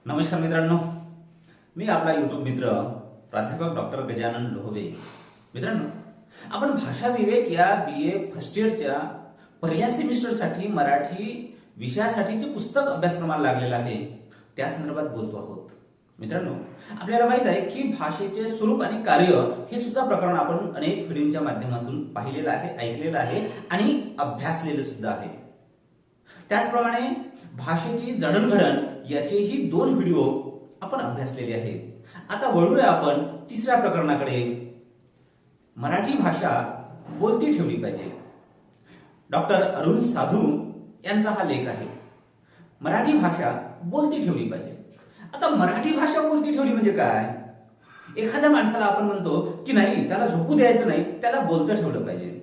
नमस्कार मित्रांनो, मी आपला युट्यूब मित्र प्राध्यापक डॉक्टर गजानन लोहवे. मित्रांनो, आपण भाषा विवेक या BA फर्स्ट इयरच्या पहिल्या सेमिस्टरसाठी मराठी विषयासाठीचे पुस्तक अभ्यासक्रमाला लागलेलं आहे, त्या संदर्भात बोलतो आहोत. मित्रांनो, आपल्याला माहित आहे की भाषेचे स्वरूप आणि कार्य हे सुद्धा प्रकरण आपण अनेक व्हिडिओच्या माध्यमातून पाहिलेलं आहे, ऐकलेलं आहे आणि अभ्यासलेलं सुद्धा आहे. त्याचप्रमाणे भाषेची जडणघडण याचेही 2 व्हिडिओ आपण अभ्यासलेले आहेत. आता वळूया आपण तिसऱ्या प्रकरणाकडे. मराठी भाषा बोलती ठेवली पाहिजे. डॉक्टर अरुण साधू यांचा हा लेख आहे. मराठी भाषा बोलती ठेवली पाहिजे. आता मराठी भाषा बोलती ठेवली म्हणजे काय? एखाद्या माणसाला आपण म्हणतो की नाही, त्याला झोपू द्यायचं नाही, त्याला बोलतं ठेवलं पाहिजे.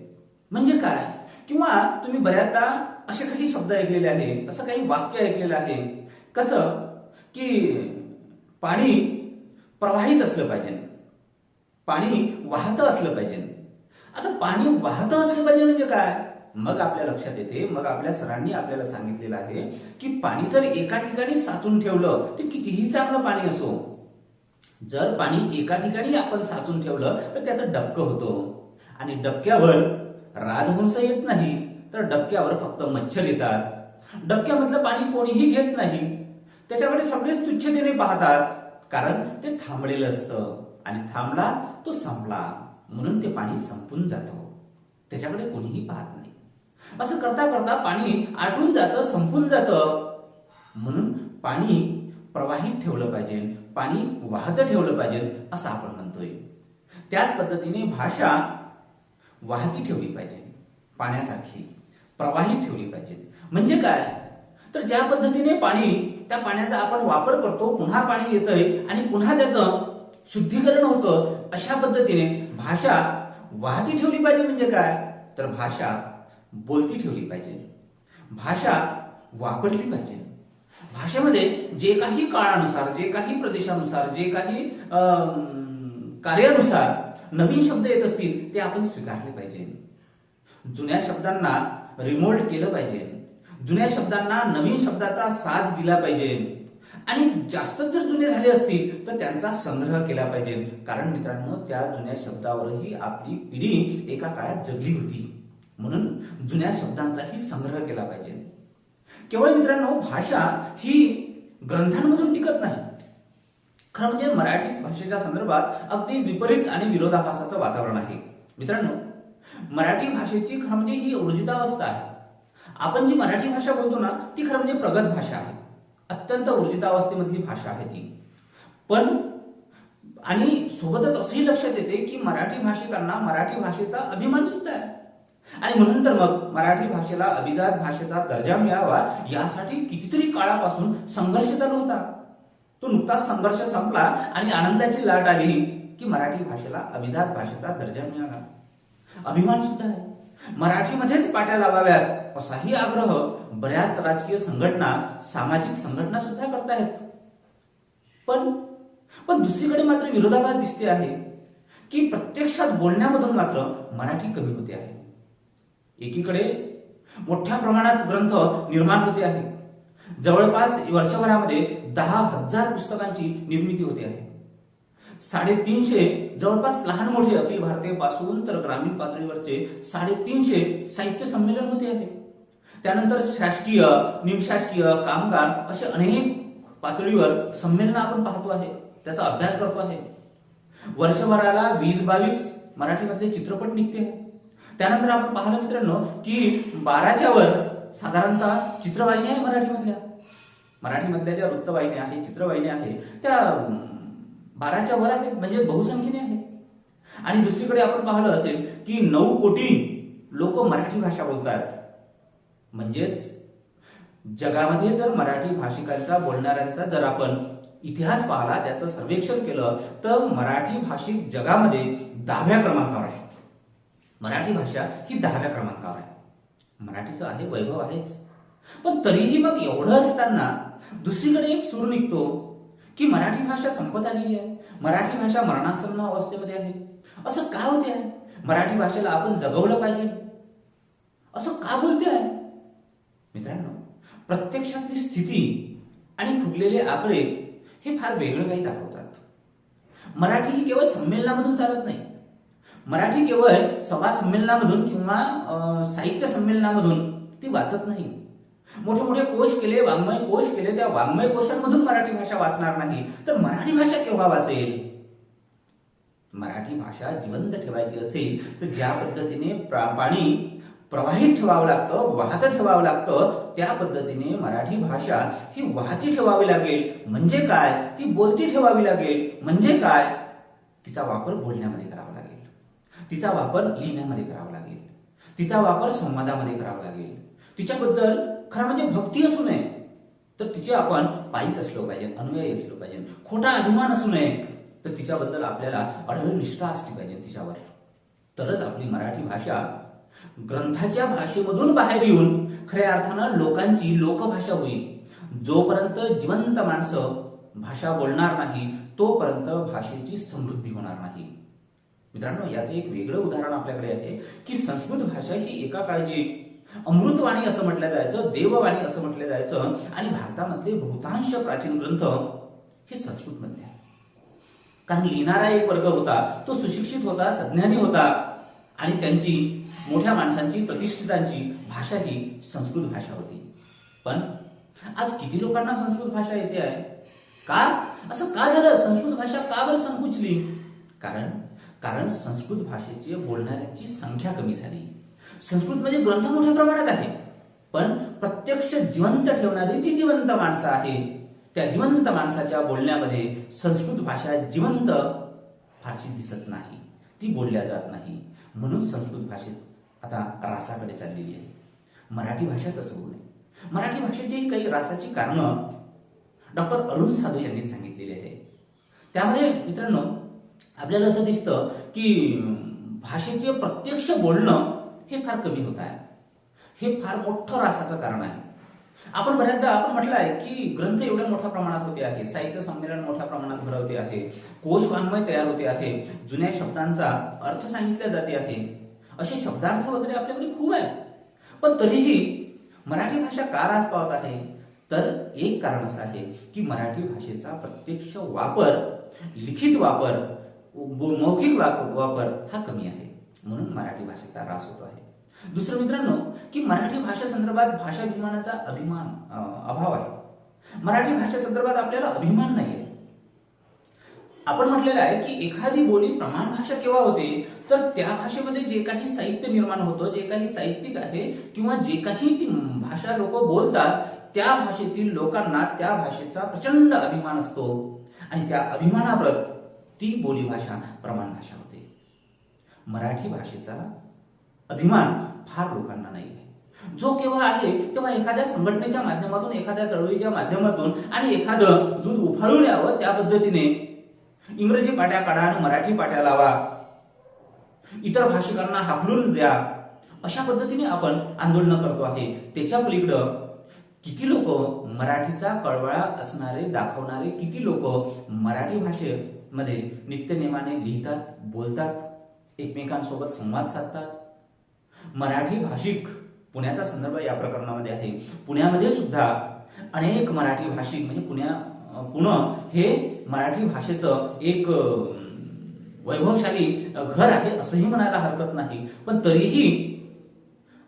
म्हणजे काय? किंवा तुम्ही बऱ्याचदा असे काही शब्द ऐकलेले आहे, असं काही वाक्य ऐकलेलं आहे. कसं की पाणी प्रवाहित असलं पाहिजे, पाणी वाहतं असलं पाहिजे. आता पाणी वाहतं असलं पाहिजे म्हणजे काय? मग आपल्या लक्षात येते, मग आपल्या सरांनी आपल्याला सांगितलेलं आहे की पाणी जर एका ठिकाणी साचून ठेवलं ते कितीही चांगलं पाणी असो, जर पाणी एका ठिकाणी आपण साचून ठेवलं तर त्याचं डबकं होतं. आणि डबक्यावर राजहंस येत नाही, तर डबक्यावर फक्त मच्छर येतात. डबक्यामधलं पाणी कोणीही घेत नाही, त्याच्याकडे सगळेच तुच्छतेने पाहतात, कारण ते थांबलेलं असतं आणि थांबला तो संपला म्हणून ते पाणी संपून जातं, त्याच्याकडे कोणीही पाहत नाही. असं करता करता पाणी आटून जातं, संपून जातं. म्हणून पाणी प्रवाहित ठेवलं पाहिजे, पाणी वाहतं ठेवलं पाहिजे असं आपण म्हणतोय. त्याच पद्धतीने भाषा वाहती ठेवली पाहिजे, पाण्यासारखी प्रवाहित ठेवली पाहिजे. म्हणजे काय? तर ज्या पद्धतीने पाणी, त्या पाण्याचा आपण वापर करतो, पुन्हा पाणी येतंय आणि पुन्हा त्याचं शुद्धीकरण होतं, अशा पद्धतीने भाषा वाहती ठेवली पाहिजे. म्हणजे काय? तर भाषा बोलती ठेवली पाहिजे, भाषा वापरली पाहिजे. भाषेमध्ये जे काही काळानुसार, जे काही प्रदेशानुसार, जे काही कार्यानुसार नवीन शब्द येत असतील ते आपण स्वीकारले पाहिजे. जुन्या शब्दांना रिमोल्ड केलं पाहिजे, जुन्या शब्दांना नवीन शब्दाचा साज दिला पाहिजे. आणि जास्त जर जुने झाले असतील तर त्यांचा संग्रह केला पाहिजे. कारण मित्रांनो, त्या जुन्या शब्दावरही आपली पिढी एका काळात जगली होती, म्हणून जुन्या शब्दांचाही संग्रह केला पाहिजे. केवळ मित्रांनो, भाषा ही ग्रंथांमधून टिकत नाही. खरं म्हणजे मराठी भाषेच्या संदर्भात अगदी विपरीत आणि विरोधाभासाचं वातावरण आहे. मित्रांनो, मराठी भाषेची खरं म्हणजे ही ऊर्जितावस्था आहे. आपण जी मराठी भाषा बोलतो ना, ती खरं म्हणजे प्रगत भाषा आहे, अत्यंत ऊर्जितावस्थेमधली भाषा आहे ती. पण आणि सोबतच असंही लक्षात येते की मराठी भाषिकांना मराठी भाषेचा अभिमान सुद्धा आहे. आणि म्हणून तर मग मराठी भाषेला अभिजात भाषेचा दर्जा मिळावा यासाठी कितीतरी काळापासून संघर्ष चालू होता. तो नुकताच संघर्ष संपला आणि आनंदाची लाट आली की मराठी भाषेला अभिजात भाषेचा दर्जा मिळाला. अभिमान सुद्धा आहे. मराठीमध्येच पाट्या लावाव्यात असाही आग्रह बऱ्याच राजकीय संघटना, सामाजिक संघटना सुद्धा करतायत. पण दुसरीकडे मात्र विरोधाभास दिसते आहे की प्रत्यक्षात बोलण्यामधून मात्र मराठी कमी होते आहे. एकीकडे मोठ्या प्रमाणात ग्रंथ निर्माण होते आहे. जवळपास वर्षभरामध्ये 10,000 पुस्तकांची निर्मिती होते आहे. 350 जवळपास लहान मोठे अखिल भारतीय पासून तर ग्रामीण पातळीवरचे 350 साहित्य संमेलन होते आहे. त्यानंतर शासकीय, निमशासकीय, कामगार असे अनेक पातळीवर संमेलन आपण पाहतो आहे, त्याचा अभ्यास करतो आहे. वर्षभराला 20-22 मराठीमधले चित्रपट निघते. त्यानंतर आपण पाहिलं मित्रांनो की 12च्या वर साधारणतः चित्रवाहिनी आहे मराठीमधल्या ज्या वृत्तवाहिन्या आहेत, चित्रवाहिन्या आहेत, त्या 12च्या वर आहेत, म्हणजे बहुसंख्येने आहे. आणि दुसरीकडे आपण पाहिलं असेल की 9 कोटी लोक मराठी भाषा बोलतात. म्हणजेच जगामध्ये जर मराठी भाषिकांचा, बोलणाऱ्यांचा जर आपण इतिहास पाहिला, त्याचं सर्वेक्षण केलं तर मराठी भाषिक जगामध्ये 10व्या क्रमांकावर आहे. मराठी भाषा ही 10व्या क्रमांकावर आहे. मराठीचं आहे, वैभव आहेच. पण तरीही मग एवढं असताना दुसरीकडे एक सूर निघतो की मराठी भाषा संपत आलेली आहे, मराठी भाषा मरणासन्न अवस्थेमध्ये आहे. असं का होते आहे? मराठी भाषेला आपण जगवलं पाहिजे असं का बोलते आहे? मित्रांनो, प्रत्यक्षातली स्थिती आणि फुटलेले आकडे हे फार वेगळं काही दाखवतात. मराठी ही केवळ संमेलनामधून चालत नाही. मराठी केवळ सभा संमेलनामधून किंवा साहित्य संमेलनामधून ती वाचत नाही. मोठे मोठे कोश केले, वाङ्मय कोश केले, त्या वाङ्मय कोशांमधून मराठी भाषा वाचणार नाही तर मराठी भाषा केव्हा वाचेल? मराठी भाषा जिवंत ठेवायची असेल तर ज्या पद्धतीने पाणी प्रवाहित ठेवावं लागतं, वाहत ठेवावं लागतं, त्या पद्धतीने मराठी भाषा ही वाहती ठेवावी लागेल. म्हणजे काय? ती बोलती ठेवावी लागेल. म्हणजे काय? तिचा वापर बोलण्यामध्ये करावा लागेल, तिचा वापर लिहिण्यामध्ये करावा लागेल, तिचा वापर संवादामध्ये करावा लागेल. तिच्याबद्दल खरं म्हणजे भक्ती असू नये तर तिचे आपण पायीक असलो पाहिजे, अनुयायी असलो पाहिजे. खोटा अभिमान असू नये तर तिच्याबद्दल आपल्याला अढळ निष्ठा असली पाहिजे तिच्यावर. तरच आपली मराठी भाषा ग्रंथाच्या भाषेमधून बाहेर येऊन खऱ्या अर्थानं लोकांची लोकभाषा होईल. जोपर्यंत जिवंत माणसं भाषा बोलणार नाही तोपर्यंत भाषेची समृद्धी होणार नाही. मित्रांनो, याचं एक वेगळं उदाहरण आपल्याकडे आहे की संस्कृत भाषा ही एका काळची अमृतवाणी असं म्हटलं जायचं, देववाणी असं म्हटलं जायचं आणि भारतामधले बहुतांश प्राचीन ग्रंथ हे संस्कृत मधले आहे. कारण लिहिणारा एक वर्ग होता, तो सुशिक्षित होता, सज्ञानी होता आणि त्यांची मोठ्या माणसांची, प्रतिष्ठितांची भाषा ही संस्कृत भाषा होती. पण आज किती लोकांना संस्कृत भाषा येते आहे? का असं का झालं? संस्कृत भाषा का बरं संकुचली? कारण संस्कृत भाषेची बोलणाऱ्यांची संख्या कमी झाली. संस्कृत मध्ये ग्रंथ मोठ्या प्रमाणात आहे, पण प्रत्यक्ष जिवंत ठेवणारी जी जिवंत माणसं आहे त्या जिवंत माणसाच्या बोलण्यामध्ये संस्कृत भाषा जिवंत फारशी दिसत नाही, ती बोलल्या जात नाही. म्हणून संस्कृत भाषेत आता रासाकडे चाललेली आहे. मराठी भाषा तसं होऊ नये. मराठी भाषेची काही रासाची कारणं डॉक्टर अरुण साधू यांनी सांगितलेली आहे. त्यामध्ये मित्रांनो आपल्याला असं दिसतं की भाषेचे प्रत्यक्ष बोलणं हे फार कमी होत आहे. हे फार मोठं रासाचं कारण आहे. आपण बऱ्याचदा म्हटलं आहे की ग्रंथ एवढ्या मोठ्या प्रमाणात होते आहे, साहित्य संमेलन मोठ्या प्रमाणात भरवते आहे, कोश वाङ्मय तयार होते आहे, जुन्या शब्दांचा अर्थ सांगितला जाते आहे, असे शब्दार्थ वगैरे आपल्याकडे खूप आहेत. पण तरीही मराठी भाषा का रास पावत आहे? तर एक कारण असं आहे की मराठी भाषेचा प्रत्यक्ष वापर, लिखित वापर, मौखिक वापर हा कमी आहे. म्हणून मराठी भाषेचा ऱ्हास होतो आहे. दुसरं मित्रांनो की मराठी भाषे संदर्भात भाषाभिमानाचा अभाव आहे. मराठी भाषे संदर्भात आपल्याला अभिमान नाही आहे. आपण म्हटलेलं आहे की एखादी बोली प्रमाण भाषा केव्हा होते? तर त्या भाषेमध्ये जे काही साहित्य निर्माण होतं, जे काही साहित्यिक आहे किंवा जे काही ती भाषा लोक बोलतात त्या भाषेतील लोकांना त्या भाषेचा प्रचंड अभिमान असतो आणि त्या अभिमानाप्रत ती बोली भाषा प्रमाण भाषा होते. मराठी भाषेचा अभिमान फार लोकांना नाही आहे. जो केव्हा आहे तेव्हा एखाद्या संघटनेच्या माध्यमातून, एखाद्या चळवळीच्या माध्यमातून आणि एखादं दूध उफाळून यावं त्या पद्धतीने इंग्रजी पाट्या काढा आणि मराठी पाट्या लावा, इतर भाषिकांना हाकलून द्या, अशा पद्धतीने आपण आंदोलन करतो आहे. त्याच्या पलीकडं किती लोक मराठीचा कळवळा असणारे, दाखवणारे किती लोक मराठी भाषेमध्ये नित्यनेमाने लिहितात, बोलतात, एकमेकांसोबत संवाद साधतात. मराठी भाषिक, पुण्याचा संदर्भ या प्रकरणामध्ये आहे, पुण्यामध्ये सुद्धा अनेक मराठी भाषिक म्हणजे पुणे हे मराठी भाषेचं एक वैभवशाली घर आहे असंही म्हणायला हरकत नाही. पण तरीही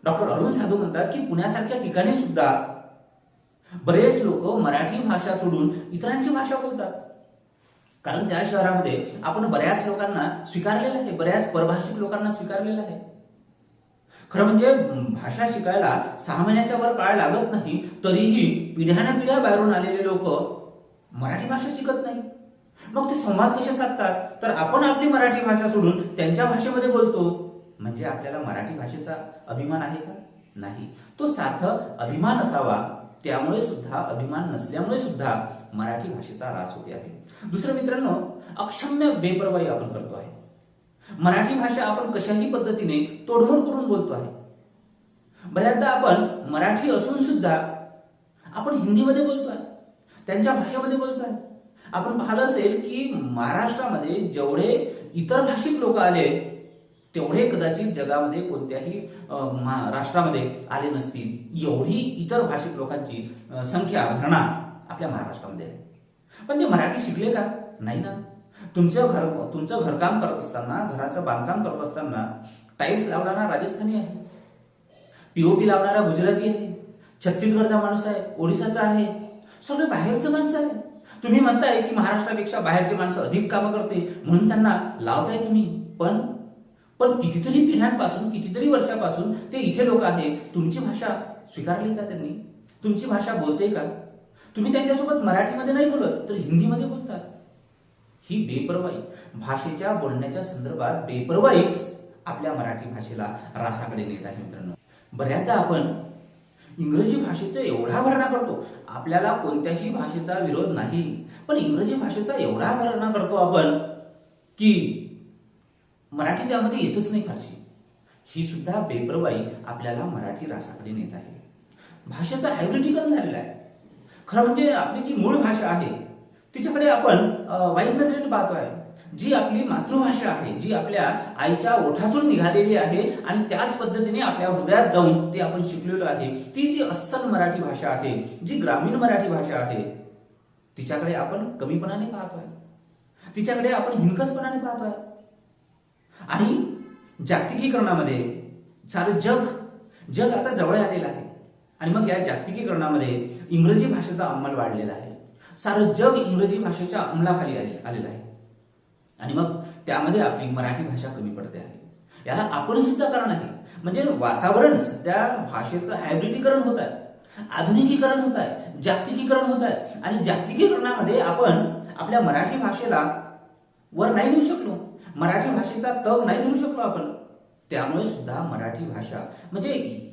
डॉक्टर अरुण साधू म्हणतात की पुण्यासारख्या ठिकाणी सुद्धा बरेच लोक मराठी भाषा सोडून इतरांची भाषा बोलतात. कारण त्या शहरामध्ये आपण बऱ्याच लोकांना स्वीकारलेलं आहे, बऱ्याच परभाषिक लोकांना स्वीकारलेलं आहे. खरं म्हणजे भाषा शिकायला 6 महिन्याच्या वर काळ लागत नाही, तरीही पिढ्यानपिढ्या बाहेरून आलेले लोक मराठी भाषा शिकत नाही. मग ते संवाद कसे साधतात? तर आपण आपली मराठी भाषा सोडून त्यांच्या भाषेमध्ये बोलतो. म्हणजे आपल्याला मराठी भाषेचा अभिमान आहे का? नाही. तो सार्थ अभिमान असावा. त्यामुळे सुद्धा, अभिमान नसल्यामुळे सुद्धा मराठी भाषेचा ऱ्हास होते आहे. दुसरं मित्रांनो, अक्षम्य बेपर्वाई आपण करतो आहे. मराठी भाषा आपण कशाही पद्धतीने तोडमोड करून बोलतो आहे. बऱ्याचदा आपण मराठी असून सुद्धा आपण हिंदीमध्ये बोलतोय, त्यांच्या भाषेमध्ये बोलतोय. आपण पाहिलं असेल की महाराष्ट्रामध्ये जेवढे इतर भाषिक लोक आले तेवढे कदाचित जगामध्ये कोणत्याही राष्ट्रामध्ये आले नसतील. एवढी इतर भाषिक लोकांची संख्या, भरणा आपल्या महाराष्ट्रामध्ये आहे. पण ते मराठी शिकले का? नाही ना. तुमचं घरकाम करत असताना, घराचं बांधकाम करत असताना टाईल्स लावणारा राजस्थानी आहे, पीओपी लावणारा गुजराती आहे, छत्तीसगडचा माणूस आहे, ओडिसाचा आहे, सगळे बाहेरचं माणसं आहे. तुम्ही म्हणताय की महाराष्ट्रापेक्षा बाहेरची माणसं अधिक कामं करते म्हणून त्यांना लावताय तुम्ही. पण पण कितीतरी पिढ्यांपासून, कितीतरी वर्षापासून ते इथे लोक आहे. तुमची भाषा स्वीकारली का त्यांनी? तुमची भाषा बोलते का? तुम्ही त्यांच्यासोबत मराठीमध्ये नाही बोलत तर हिंदीमध्ये बोलतात. ही बेपर्वाई, भाषेच्या बोलण्याच्या संदर्भात बेपर्वाईच आपल्या मराठी भाषेला रासाकडे नेत आहे मित्रांनो. बऱ्याचदा आपण इंग्रजी भाषेचा एवढा भरणा करतो. आपल्याला कोणत्याही भाषेचा विरोध नाही, पण इंग्रजी भाषेचा एवढा भरणा करतो आपण की मराठी त्यामध्ये येतच नाही फारशी. ही सुद्धा बेपर्वाई आपल्याला मराठी रासाकडे नेत आहे. भाषेचं हायब्रिडीकरण झालेलं आहे. खरं म्हणजे आपली जी मूळ भाषा आहे तिच्याकडे आपण वाईट नजरेने पाहतोय. जी आपली मातृभाषा आहे, जी आपल्या आईच्या ओठातून निघालेली आहे आणि त्याच पद्धतीने आपल्या हृदयात जाऊन ते आपण शिकलेलो आहे, ती जी अस्सल मराठी भाषा आहे, जी ग्रामीण मराठी भाषा आहे, तिच्याकडे आपण कमीपणाने पाहतोय, तिच्याकडे आपण हिणकसपणाने पाहतोय. आणि जागतिकीकरणामध्ये सारं जग आता जवळ आलेलं आहे. आणि मग या जागतिकीकरणामध्ये इंग्रजी भाषेचा अंमल वाढलेला आहे. सारं जग इंग्रजी भाषेच्या अंमलाखाली आलेलं आहे. आणि मग त्यामध्ये आपली मराठी भाषा कमी पडते आहे. याला आपण सुद्धा कारण आहे. म्हणजे वातावरण सध्या भाषेचं हायब्रिडीकरण होत आहे, आधुनिकीकरण होत आहे, जागतिकीकरण होत आहे. आणि जागतिकीकरणामध्ये आपण आपल्या मराठी भाषेला वर नाही नेऊ शकलो, मराठी भाषेचा तग नाही धरू शकलो आपण. त्यामुळे सुद्धा मराठी भाषा म्हणजे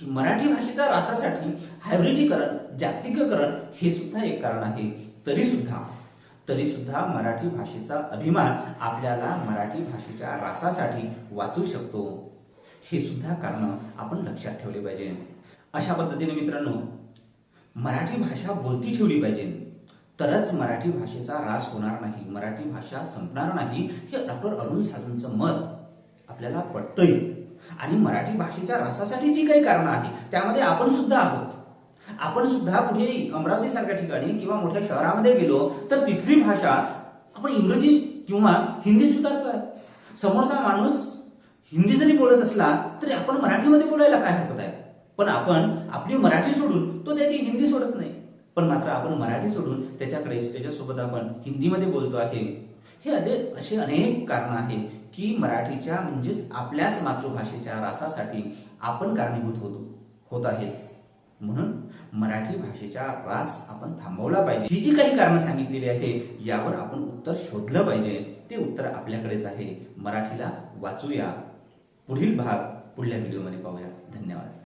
मराठी भाषेच्या रासासाठी हायब्रिडीकरण, जागतिकीकरण हे सुद्धा एक कारण आहे. तरी सुद्धा मराठी भाषेचा अभिमान आपल्याला मराठी भाषेच्या रासासाठी वाचू शकतो. हे सुद्धा कारण आपण लक्षात ठेवले पाहिजे. अशा पद्धतीने मित्रांनो, मराठी भाषा बोलती ठेवली पाहिजे, तरच मराठी भाषेचा रास होणार नाही, मराठी भाषा संपणार नाही. हे डॉक्टर अरुण साधूंचं मत आपल्याला पटतंय. आणि मराठी भाषेच्या रासासाठी जी काही कारणं आहे त्यामध्ये आपण सुद्धा आहोत. आपण सुद्धा कुठे अमरावती सारख्या ठिकाणी किंवा मोठ्या शहरामध्ये गेलो तर तिथली भाषा आपण इंग्रजी किंवा हिंदी स्वीकारतोय. समोरचा माणूस हिंदी जरी बोलत असला तरी आपण मराठीमध्ये बोलायला काय हरकत आहे. पण आपण आपली मराठी सोडून तो त्याची हिंदी सोडत नाही. पण मात्र आपण मराठी सोडून त्याच्यासोबत आपण हिंदीमध्ये बोलतो आहे. हे असे अनेक कारण आहे की मराठीच्या म्हणजेच आपल्याच मातृभाषेच्या रासासाठी आपण कारणीभूत होत आहे. म्हणून मराठी भाषेचा रास आपण थांबवला पाहिजे. ही जी काही कारणं सांगितलेली आहे यावर आपण उत्तर शोधलं पाहिजे. ते उत्तर आपल्याकडेच आहे. मराठीला वाचूया. पुढील भाग पुढल्या व्हिडिओमध्ये पाहूया. धन्यवाद.